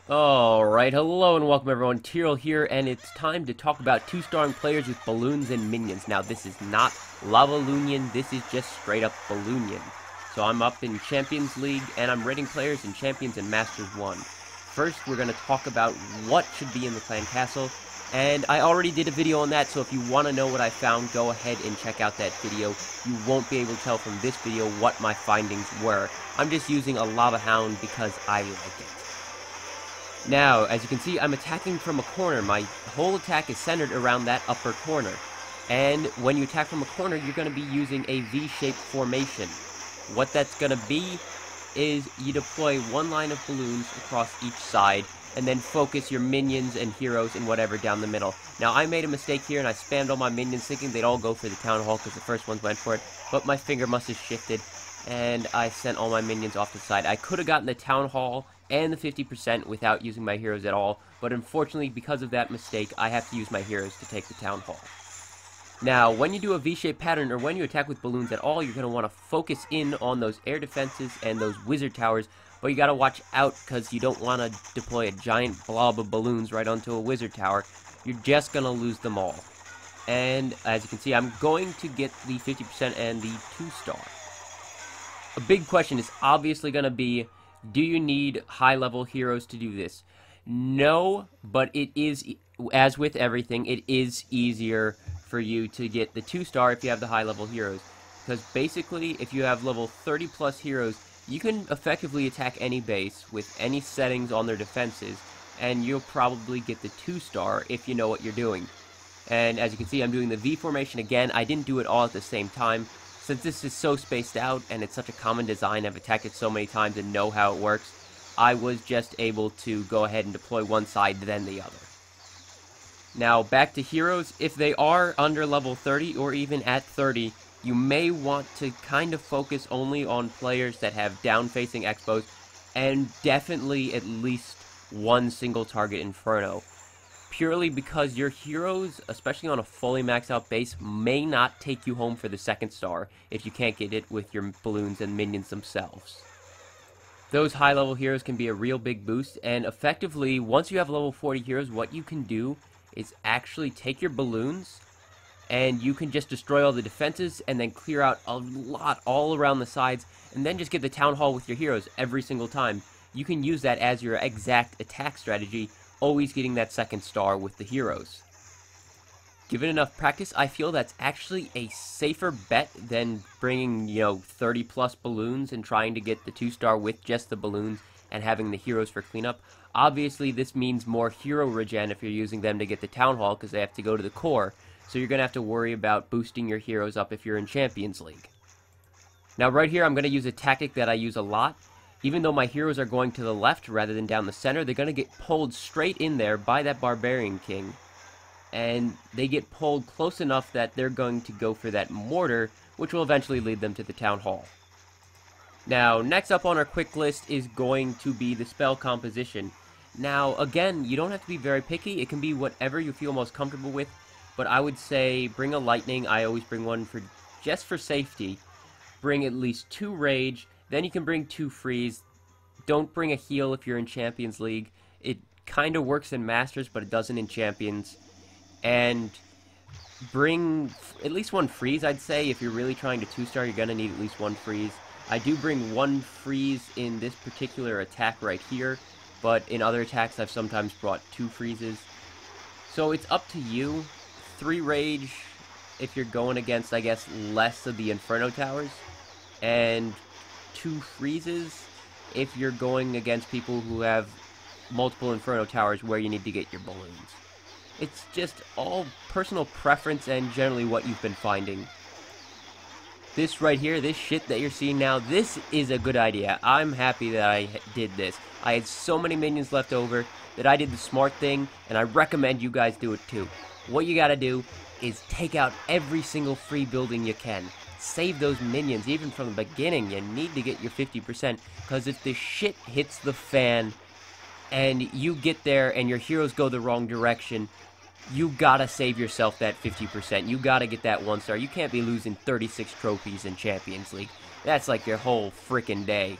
Alright, hello and welcome everyone, Tyrael here, and it's time to talk about 2-starring players with balloons and minions. Now this is not Loonion, this is just straight up Balloonion. So I'm up in Champions League, and I'm rating players in Champions and Masters 1. First, we're going to talk about what should be in the clan castle, and I already did a video on that, so if you want to know what I found, go ahead and check out that video. You won't be able to tell from this video what my findings were. I'm just using a Lavahound because I like it. Now, as you can see, I'm attacking from a corner. My whole attack is centered around that upper corner. And when you attack from a corner, you're going to be using a V-shaped formation. What that's going to be is you deploy one line of balloons across each side, and then focus your minions and heroes and whatever down the middle. Now, I made a mistake here, and I spammed all my minions thinking they'd all go for the Town Hall because the first ones went for it, but my finger must have shifted, and I sent all my minions off to the side. I could have gotten the Town Hall and the 50% without using my heroes at all, but unfortunately, because of that mistake, I have to use my heroes to take the Town Hall. Now, when you do a V-shaped pattern, or when you attack with balloons at all, you're going to want to focus in on those air defenses and those wizard towers, but you got to watch out because you don't want to deploy a giant blob of balloons right onto a wizard tower. You're just going to lose them all. And as you can see, I'm going to get the 50% and the 2-star. A big question is obviously going to be, do you need high-level heroes to do this? No, but it is, as with everything, it is easier for you to get the 2-star if you have the high-level heroes. Because basically, if you have level 30-plus heroes, you can effectively attack any base with any settings on their defenses, and you'll probably get the 2-star if you know what you're doing. And as you can see, I'm doing the V formation again. I didn't do it all at the same time. Since this is so spaced out, and it's such a common design, I've attacked it so many times and know how it works, I was just able to go ahead and deploy one side, then the other. Now, back to heroes. If they are under level 30, or even at 30, you may want to kind of focus only on players that have down-facing expos, and definitely at least one single target Inferno. Purely because your heroes, especially on a fully maxed out base, may not take you home for the 2nd star if you can't get it with your balloons and minions themselves. Those high level heroes can be a real big boost, and effectively, once you have level 40 heroes, what you can do is actually take your balloons, and you can just destroy all the defenses, and then clear out a lot all around the sides, and then just get the Town Hall with your heroes every single time. You can use that as your exact attack strategy, always getting that 2nd star with the heroes. Given enough practice, I feel that's actually a safer bet than bringing, 30 plus balloons and trying to get the 2-star with just the balloons and having the heroes for cleanup. Obviously, this means more hero regen if you're using them to get the Town Hall because they have to go to the core, so you're going to have to worry about boosting your heroes up if you're in Champions League. Now right here, I'm going to use a tactic that I use a lot. Even though my heroes are going to the left rather than down the center, they're going to get pulled straight in there by that Barbarian King. And they get pulled close enough that they're going to go for that mortar, which will eventually lead them to the Town Hall. Now, next up on our quick list is going to be the spell composition. Now, again, you don't have to be very picky. It can be whatever you feel most comfortable with. But I would say bring a lightning. I always bring one just for safety. Bring at least 2 rage. Then you can bring 2 freeze. Don't bring a heal if you're in Champions League. It kind of works in Masters, but it doesn't in Champions. And bring at least 1 freeze, I'd say. If you're really trying to 2-star, you're going to need at least 1 freeze. I do bring 1 freeze in this particular attack right here, but in other attacks I've sometimes brought 2 freezes. So it's up to you. 3 rage if you're going against, I guess, less of the Inferno towers. And 2 freezes if you're going against people who have multiple Inferno towers where you need to get your balloons. It's just all personal preference and generally what you've been finding. This right here, this shit that you're seeing now, this is a good idea. I'm happy that I did this. I had so many minions left over that I did the smart thing, and I recommend you guys do it too. What you gotta do is take out every single free building you can. Save those minions, even from the beginning. You need to get your 50%, because if the shit hits the fan, and you get there and your heroes go the wrong direction, you gotta save yourself that 50%. You gotta get that 1 star. You can't be losing 36 trophies in Champions League. That's like your whole freaking day.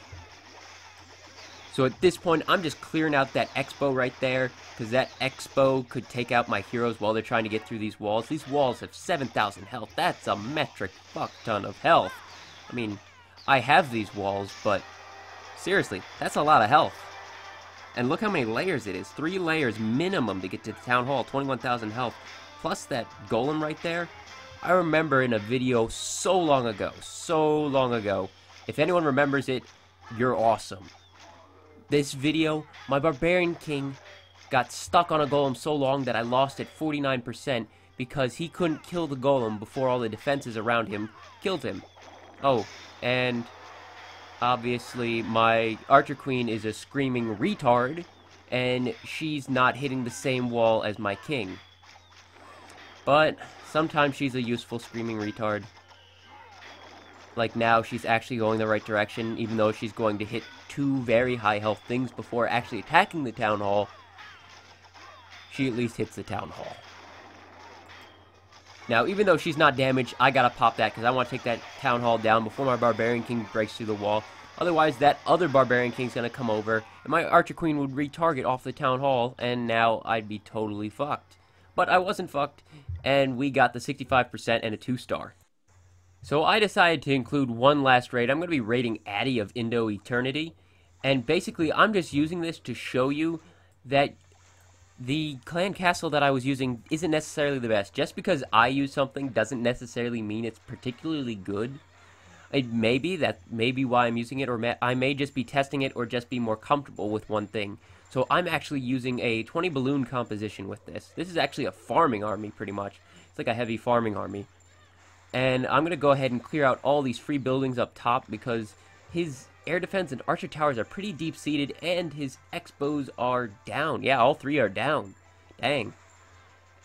So at this point, I'm just clearing out that expo right there, because that expo could take out my heroes while they're trying to get through these walls. These walls have 7,000 health. That's a metric fuck ton of health. I mean, I have these walls, but seriously, that's a lot of health. And look how many layers it is. 3 layers minimum to get to the Town Hall. 21,000 health. Plus that golem right there. I remember in a video so long ago. If anyone remembers it, you're awesome. This video, my Barbarian King got stuck on a golem so long that I lost at 49% because he couldn't kill the golem before all the defenses around him killed him. Oh, and obviously, my Archer Queen is a screaming retard, and she's not hitting the same wall as my king. But sometimes she's a useful screaming retard. Like now, she's actually going the right direction, even though she's going to hit 2 very high health things before actually attacking the Town Hall. She at least hits the Town Hall. Now, even though she's not damaged, I gotta pop that because I want to take that Town Hall down before my Barbarian King breaks through the wall. Otherwise, that other Barbarian King's gonna come over, and my Archer Queen would retarget off the Town Hall, and now I'd be totally fucked. But I wasn't fucked, and we got the 65% and a 2-star. So I decided to include one last raid. I'm gonna be raiding Addy of Indo Eternity, and basically, I'm just using this to show you that the clan castle that I was using isn't necessarily the best. Just because I use something doesn't necessarily mean it's particularly good. It may be, that may be why I'm using it, or I may just be testing it or just be more comfortable with one thing. So I'm actually using a 20 balloon composition with this. This is actually a farming army, pretty much. It's like a heavy farming army. And I'm going to go ahead and clear out all these free buildings up top because his air defense and archer towers are pretty deep-seated, and his expos are down. Yeah, all 3 are down. Dang.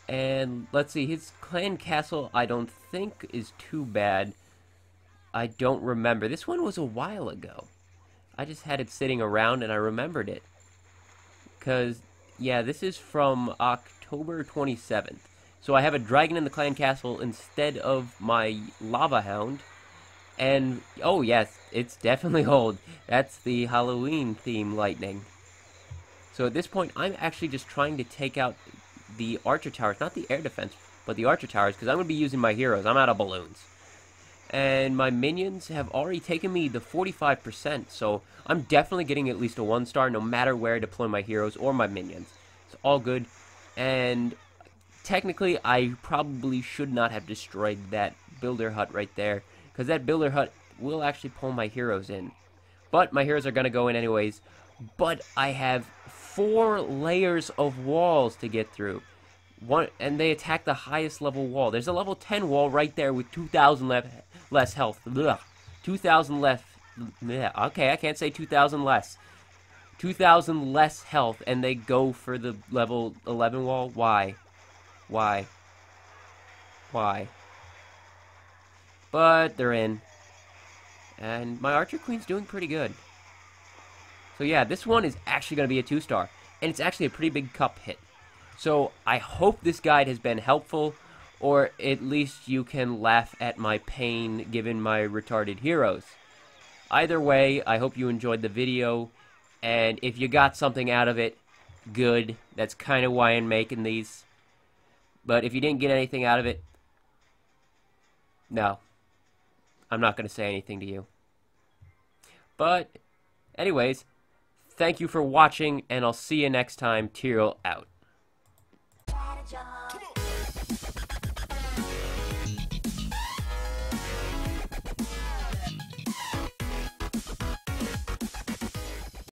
And let's see, his clan castle I don't think is too bad. I don't remember. This one was a while ago. I just had it sitting around and I remembered it. Because, yeah, this is from October 27th. So I have a dragon in the clan castle instead of my Lavahound. And, oh yes, it's definitely old. That's the Halloween theme lightning. So at this point, I'm actually just trying to take out the archer towers. Not the air defense, but the archer towers, because I'm going to be using my heroes. I'm out of balloons. And my minions have already taken me the 45%, so I'm definitely getting at least a 1-star no matter where I deploy my heroes or my minions. It's all good. And technically, I probably should not have destroyed that builder hut right there, because that builder hut will actually pull my heroes in. But my heroes are going to go in anyways. But I have 4 layers of walls to get through. And they attack the highest level wall. There's a level 10 wall right there with 2,000 less health. 2,000 left. Okay, I can't say 2,000 less. 2,000 less health, and they go for the level 11 wall? Why? Why? Why? But they're in. And my Archer Queen's doing pretty good. So yeah, this one is actually going to be a 2-star. And it's actually a pretty big cup hit. So I hope this guide has been helpful, or at least you can laugh at my pain given my retarded heroes. Either way, I hope you enjoyed the video, and if you got something out of it, good. That's kind of why I'm making these. But if you didn't get anything out of it, no. I'm not going to say anything to you. But, anyways, thank you for watching, and I'll see you next time. Tyrael out.